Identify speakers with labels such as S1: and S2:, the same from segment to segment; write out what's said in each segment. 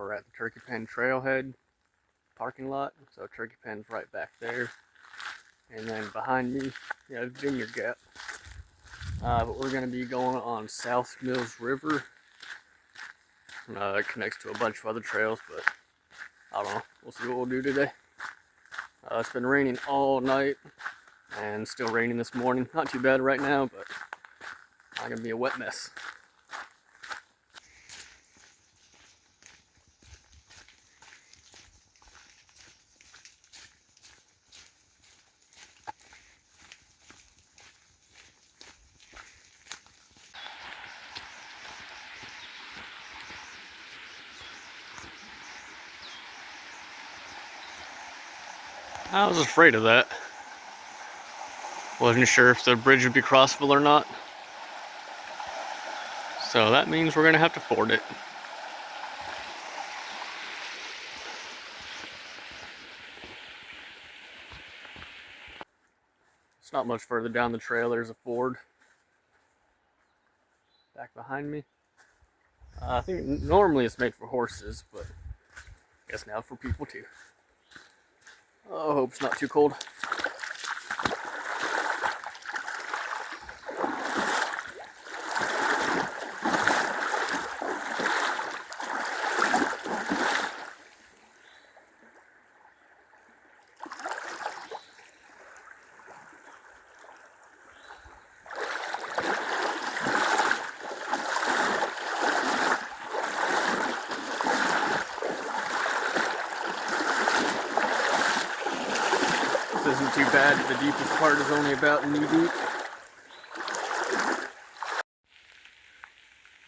S1: We're at the Turkey Pen Trailhead parking lot. So Turkey Pen's right back there. And then behind me, yeah, Vineyard Gap. But we're going to be going on South Mills River. It connects to a bunch of other trails, but I don't know. We'll see what we'll do today. It's been raining all night and still raining this morning. Not too bad right now, but not going to be a wet mess. I was afraid of that. Wasn't sure if the bridge would be crossable or not. So that means we're gonna have to ford it. It's not much further down the trail. There's a ford back behind me. I think normally it's made for horses, but I guess now for people too. Oh, hope it's not too cold. This isn't too bad. The deepest part is only about knee deep.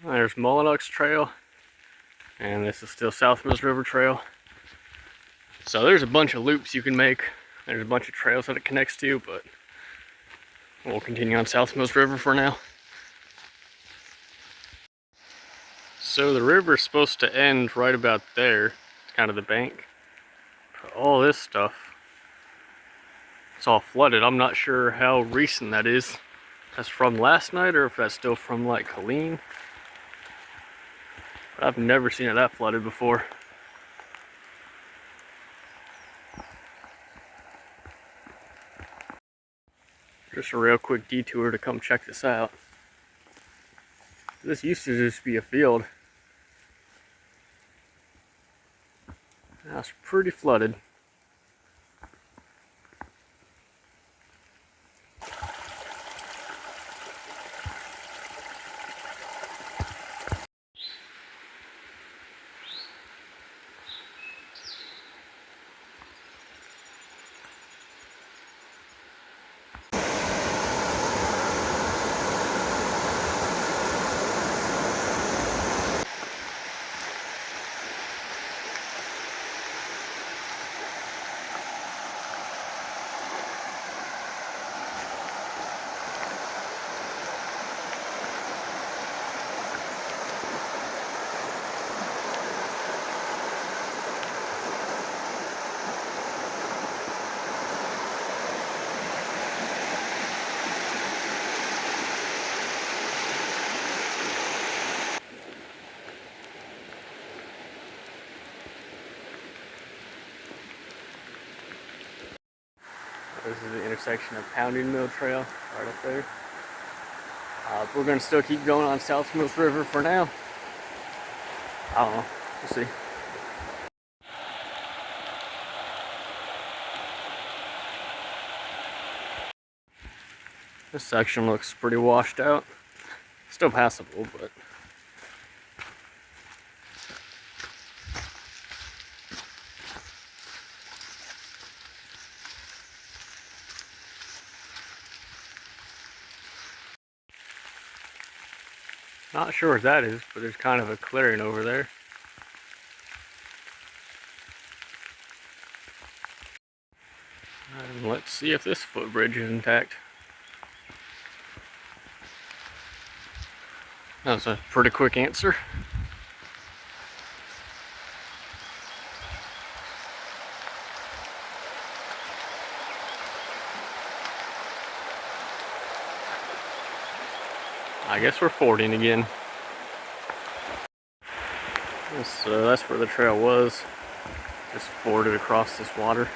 S1: There's Mullinucks Trail, and this is still South Mills River Trail. So there's a bunch of loops you can make. There's a bunch of trails that it connects to, but we'll continue on South Mills River for now. So the river's supposed to end right about there. It's kind of the bank. But all this stuff, it's all flooded. I'm not sure how recent that is. That's from last night or if that's still from like Helene. But I've never seen it that flooded before. Just a real quick detour to come check this out. This used to just be a field. Now it's pretty flooded. This is the intersection of Pounding Mill Trail, right up there. We're going to still keep going on South Mills River for now. I don't know. We'll see. This section looks pretty washed out. Still passable, but... Not sure what that is, but there's kind of a clearing over there. And let's see if this footbridge is intact. That was a pretty quick answer. I guess we're fording again. So that's where the trail was. Just forded across this water,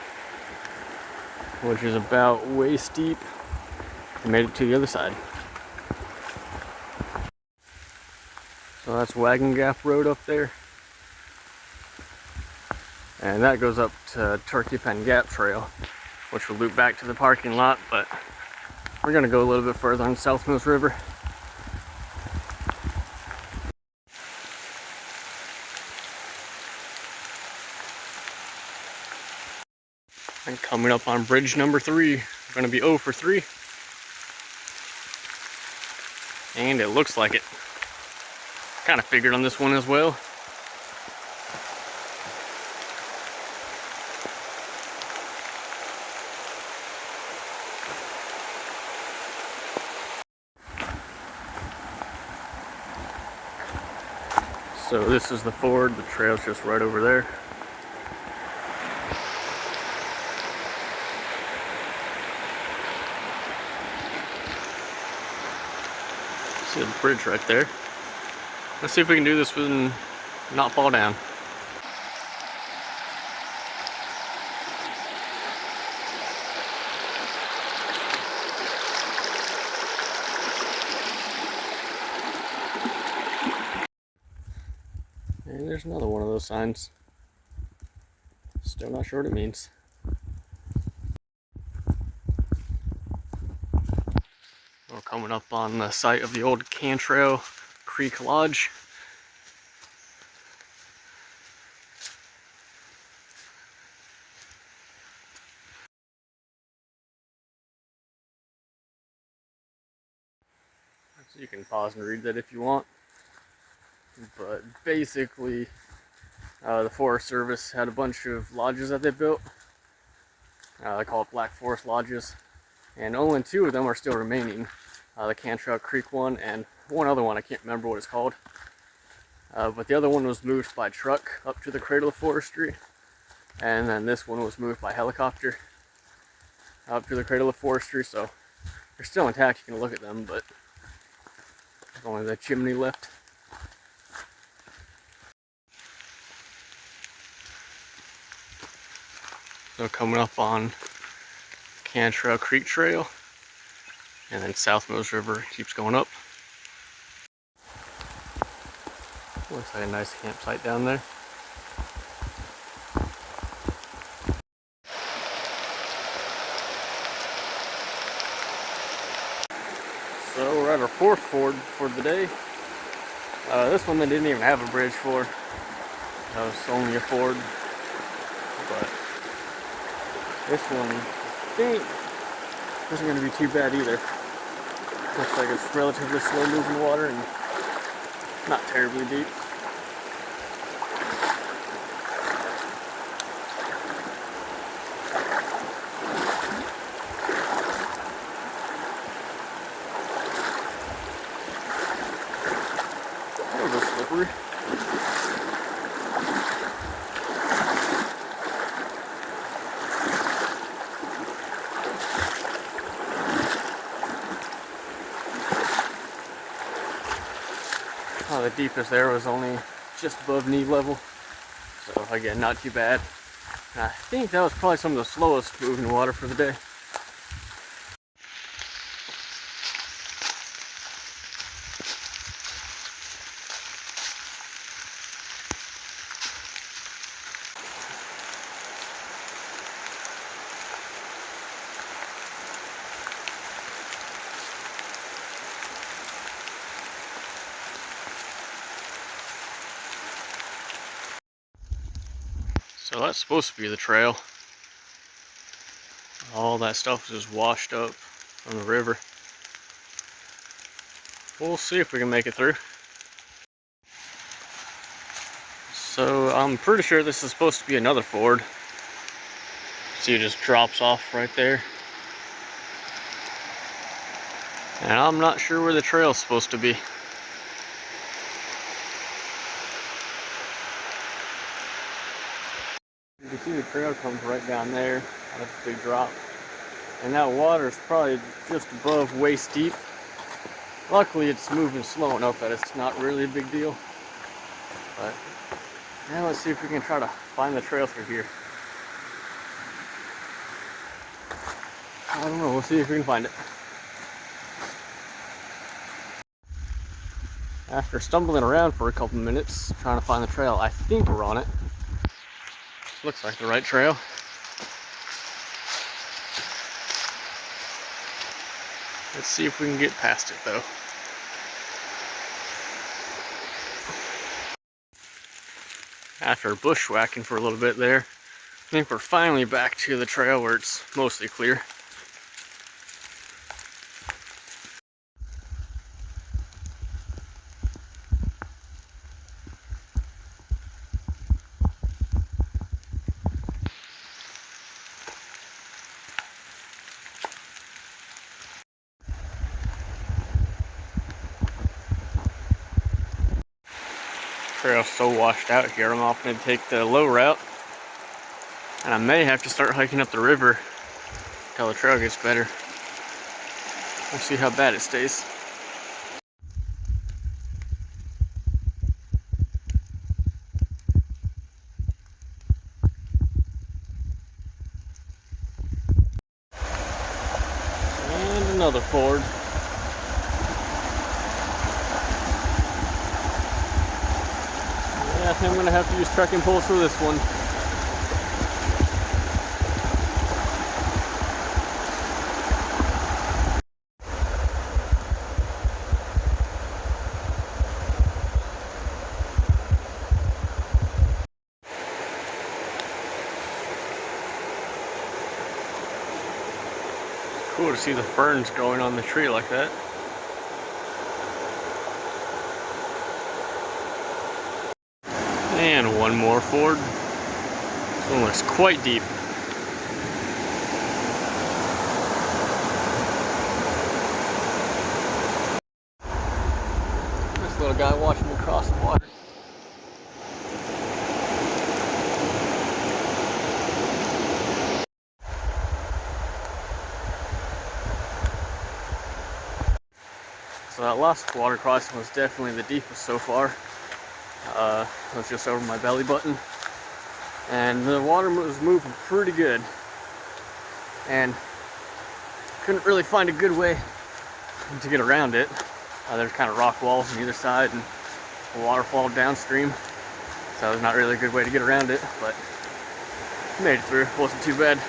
S1: which is about waist deep, and made it to the other side. So that's Wagon Gap Road up there. And that goes up to Turkey Pen Gap Trail, which will loop back to the parking lot, but we're gonna go a little bit further on South Mills River. And coming up on bridge number 3, we're gonna be 0 for 3. And it looks like it. Kind of figured on this one as well. So this is the ford, the trail's just right over there. See the bridge right there. Let's see if we can do this and not fall down. And there's another one of those signs. Still not sure what it means. We're coming up on the site of the old Cantrell Creek Lodge. So you can pause and read that if you want. But basically, the Forest Service had a bunch of lodges that they built. They call it Black Forest Lodges. And only 2 of them are still remaining. The Cantrell Creek one and one other one, I can't remember what it's called. But the other one was moved by truck up to the Cradle of Forestry. And then this one was moved by helicopter up to the Cradle of Forestry. So they're still intact, you can look at them, but there's only the chimney left. So coming up on Cantrell Creek Trail, and then South Mills River keeps going up. Looks like a nice campsite down there. So we're at our 4th ford for the day. This one they didn't even have a bridge for. That was only a ford. But this one, I think, isn't going to be too bad either. Looks like it's relatively slow moving water and not terribly deep. A little bit slippery. The deepest there was only just above knee level, so again, not too bad. And I think that was probably some of the slowest moving water for the day. So that's supposed to be the trail. All that stuff is just washed up from the river. We'll see if we can make it through. So I'm pretty sure this is supposed to be another ford. See, it just drops off right there. And I'm not sure where the trail's supposed to be. You can see the trail comes right down there. That's a big drop. And that water is probably just above waist deep. Luckily it's moving slow enough that it's not really a big deal. But Now let's see if we can try to find the trail through here. I don't know, we'll see if we can find it. After stumbling around for a couple minutes trying to find the trail, I think we're on it. Looks like the right trail. Let's see if we can get past it though. After bushwhacking for a little bit there, I think we're finally back to the trail where it's mostly clear. Trail's so washed out here, I'm often going to take the low route. And I may have to start hiking up the river until the trail gets better. We'll see how bad it stays. And another ford. Yeah, I think I'm gonna have to use trekking poles for this one. Cool to see the ferns growing on the tree like that. And one more ford. This one looks quite deep. This little guy watching me cross the water. So that last water crossing was definitely the deepest so far. It was just over my belly button. And the water was moving pretty good. And couldn't really find a good way to get around it. There's kind of rock walls on either side and a waterfall downstream. So there's not really a good way to get around it, but made it through. It wasn't too bad.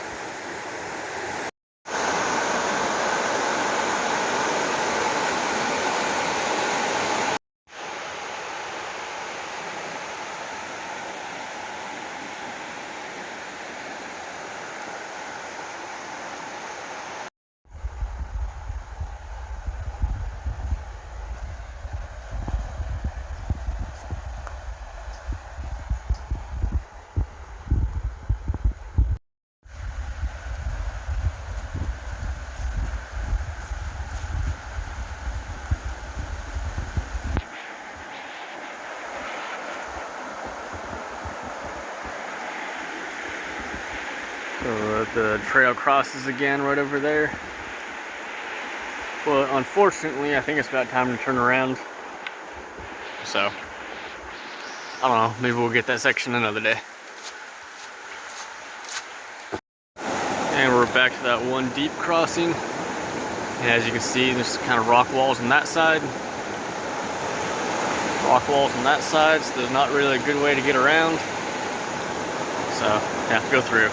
S1: So the trail crosses again right over there. But unfortunately, I think it's about time to turn around. So, I don't know, maybe we'll get that section another day. And we're back to that one deep crossing. And as you can see, there's kind of rock walls on that side. Rock walls on that side, so there's not really a good way to get around. So, you have to go through.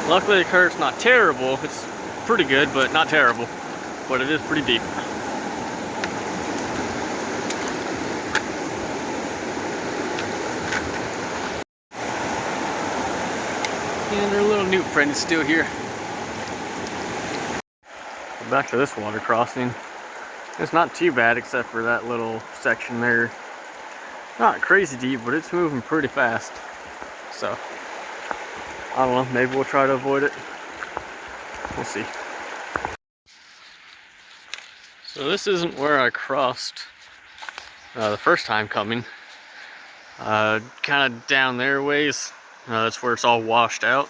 S1: Luckily the curve's not terrible. It's pretty good, but not terrible. But it is pretty deep. And our little newt friend is still here. Back to this water crossing. It's not too bad except for that little section there. Not crazy deep, but it's moving pretty fast. So, I don't know, maybe we'll try to avoid it. We'll see. So this isn't where I crossed the first time coming. Kind of down there ways. That's where it's all washed out.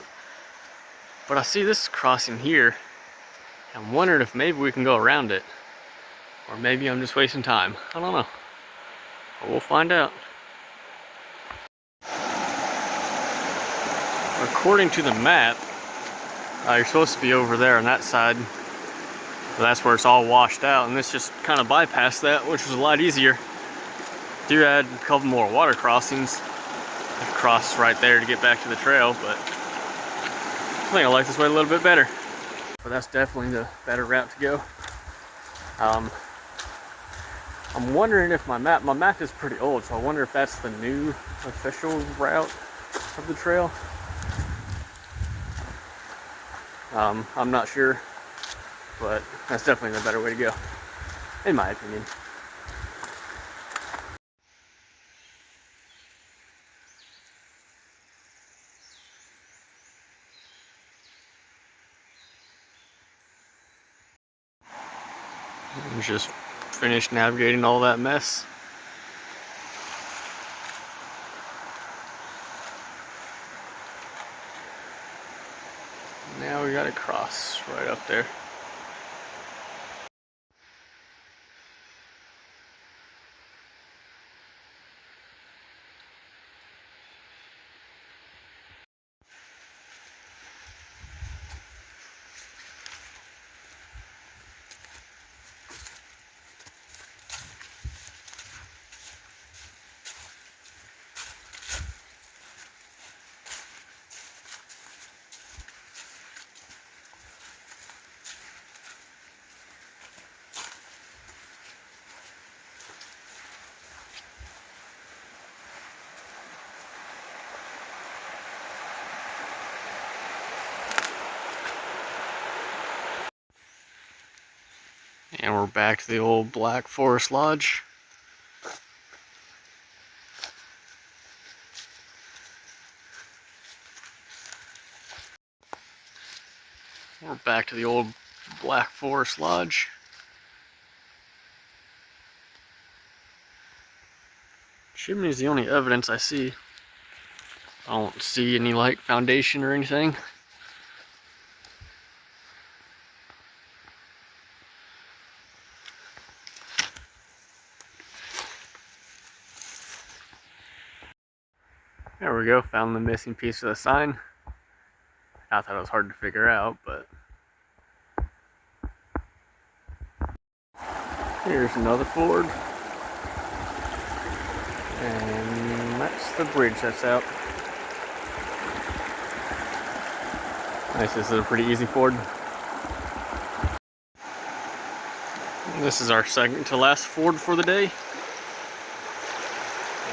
S1: But I see this crossing here. I'm wondering if maybe we can go around it. Or maybe I'm just wasting time. I don't know. But we'll find out. According to the map, you're supposed to be over there on that side. But that's where it's all washed out, and this just kind of bypassed that, which was a lot easier. Do add a couple more water crossings. Cross right there to get back to the trail, but I think I like this way a little bit better. But that's definitely the better route to go. I'm wondering if my map is pretty old, so I wonder if that's the new official route of the trail. I'm not sure, but that's definitely the better way to go, in my opinion. Just finished navigating all that mess. Now we gotta cross right up there. And we're back to the old Black Forest Lodge. We're back to the old Black Forest Lodge. Chimney is the only evidence I see. I don't see any like foundation or anything. There we go, found the missing piece of the sign. I thought it was hard to figure out, but here's another ford. And that's the bridge that's out. Nice, this is a pretty easy ford. This is our second to last ford for the day.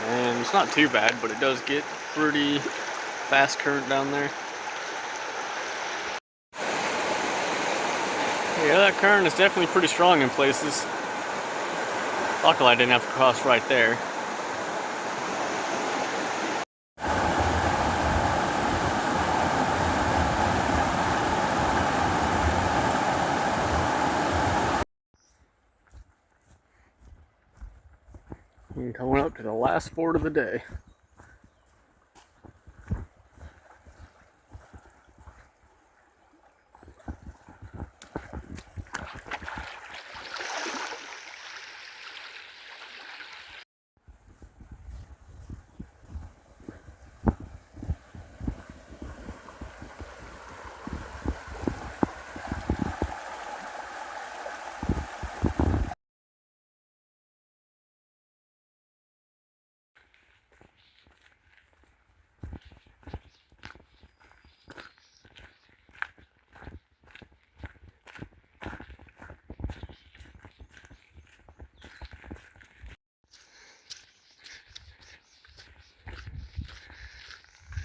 S1: And it's not too bad, but it does get pretty fast current down there. Yeah, that current is definitely pretty strong in places. Luckily I didn't have to cross right there. We're coming up to the last ford of the day.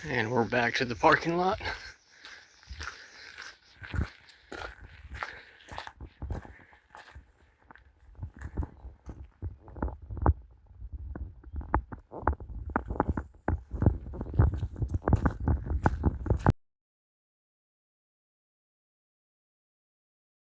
S1: And we're back to the parking lot.